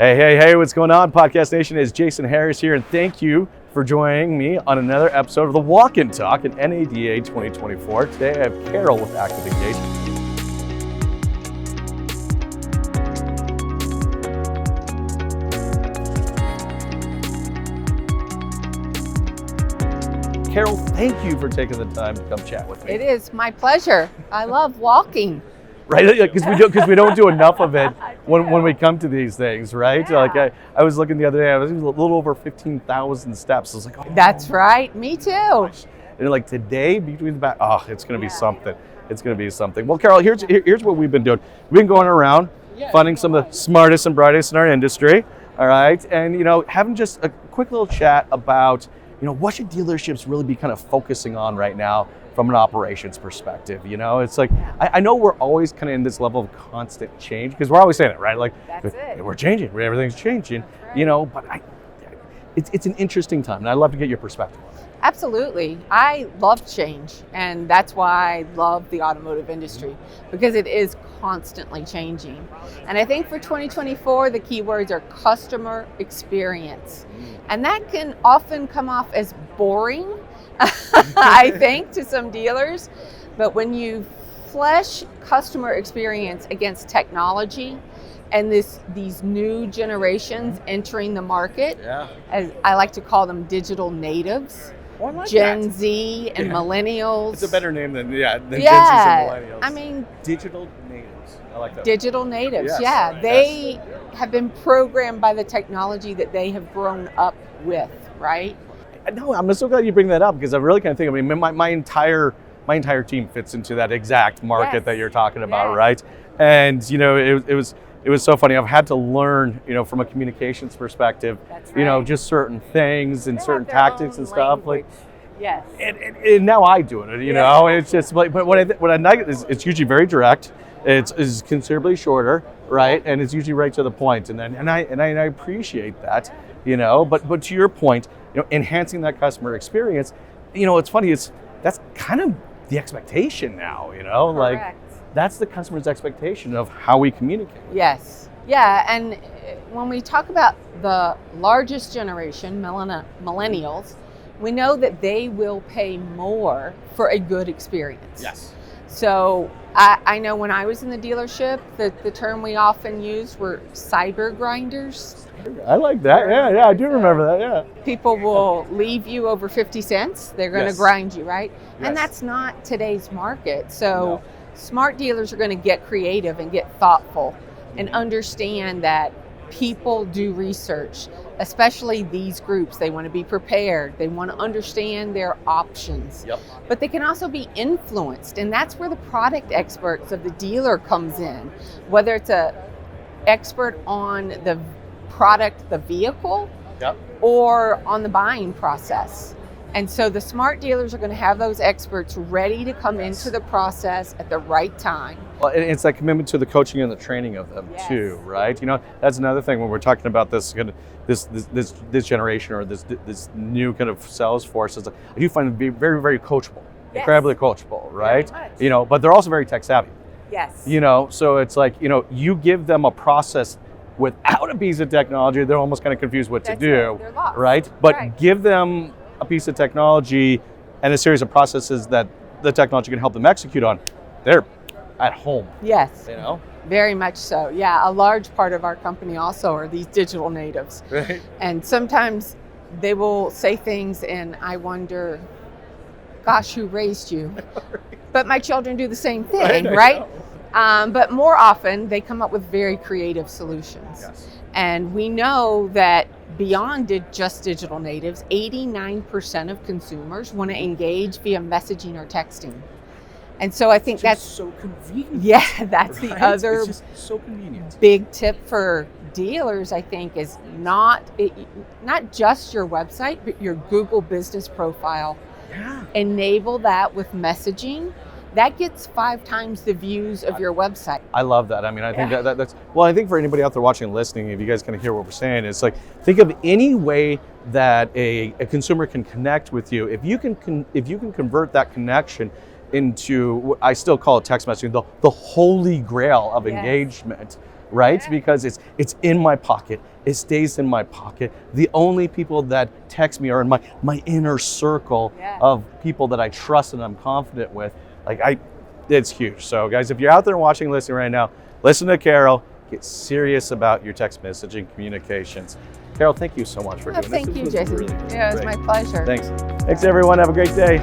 Hey, what's going on, Podcast Nation? It's Jason Harris here, and thank you for joining me on another episode of the Walk and Talk at NADA 2024. Today I have Carol with ActivEngage. Carol, thank you for taking the time to come chat with me. It is my pleasure. I love walking. Right, because we don't do enough of it when we come to these things, right? Yeah. Like I was looking the other day, I was a little over 15,000 steps. I was like, oh, That's right, me too. Gosh. And like today, between the back, it's going to be something. It's going to be something. Well, Carol, here's what we've been doing. We've been going around, finding some of the smartest and brightest in our industry, all right? And, having just a quick little chat about, what should dealerships really be kind of focusing on right now from an operations perspective. It's like, I know we're always kind of in this level of constant change, because we're always saying it, right? Like, That's it. We're changing, everything's changing, right. but it's an interesting time, and I'd love to get your perspective on it. Absolutely. I love change, and that's why I love the automotive industry, because it is constantly changing. And I think for 2024, the keywords are customer experience. And that can often come off as boring, I think, to some dealers. But when you flesh customer experience against technology and these new generations entering the market, as I like to call them, digital natives, Gen Z and millennials. It's a better name than Gen Z and millennials. I mean, digital natives. I like that. Digital natives, Yes. They have been programmed by the technology that they have grown up with, right? No, I'm so glad you bring that up, because I really kind of think, my entire team fits into that exact market that you're talking about, right? And it was so funny. I've had to learn, from a communications perspective, just certain things and certain tactics and stuff. Language. Yes. And now I do it. It's just like, but what I like is it's usually very direct. It's considerably shorter, right? And it's usually right to the point. And I appreciate that, But to your point, enhancing that customer experience, it's funny. That's kind of the expectation now, Correct. Like that's the customer's expectation of how we communicate. Yes. Yeah. And when we talk about the largest generation, millennials, we know that they will pay more for a good experience. Yes. So I know when I was in the dealership, the term we often used were cyber grinders. I like that. Yeah, I do remember that. Yeah. People will leave you over 50 cents. They're going to grind you, right? Yes. And that's not today's market. So smart dealers are going to get creative and get thoughtful and understand that people do research, especially these groups. They want to be prepared. They want to understand their options. Yep. But they can also be influenced, and that's where the product experts of the dealer comes in. Whether it's a expert on the product, the vehicle, or on the buying process. And so the smart dealers are going to have those experts ready to come into the process at the right time. Well, it's that commitment to the coaching and the training of them too, right? That's another thing when we're talking about this generation or this new kind of sales force. Is I do find them to be very, very coachable, incredibly coachable, right? But they're also very tech savvy. Yes. So it's like you give them a process without a piece of technology, they're almost kind of confused what to do, They're lost. right? But give them a piece of technology and a series of processes that the technology can help them execute on, they're at home. Yes. Very much so. Yeah, a large part of our company also are these digital natives. Right. And sometimes they will say things and I wonder, gosh, who raised you? But my children do the same thing, right? But more often they come up with very creative solutions. Yes. And we know that beyond just digital natives, 89% of consumers want to engage via messaging or texting. And so I think that's so convenient. Yeah, that's the other it's just so convenient. big tip for dealers, I think, is not just your website, but your Google business profile. Yeah. Enable that with messaging. That gets 5 times the views of your website. I love that. I mean, I think that's, well, I think for anybody out there watching and listening, if you guys kind of hear what we're saying, it's like, think of any way that a consumer can connect with you. If you can convert that connection into, I still call it text messaging, the holy grail of engagement, right? Because it's in my pocket. It stays in my pocket. The only people that text me are in my inner circle of people that I trust and I'm confident with. It's huge. So guys, if you're out there watching, listening right now, listen to Carol. Get serious about your text messaging communications. Carol, thank you so much for doing this. Thank you, Jason. Really Yeah, it was my pleasure. Thanks everyone. Have a great day.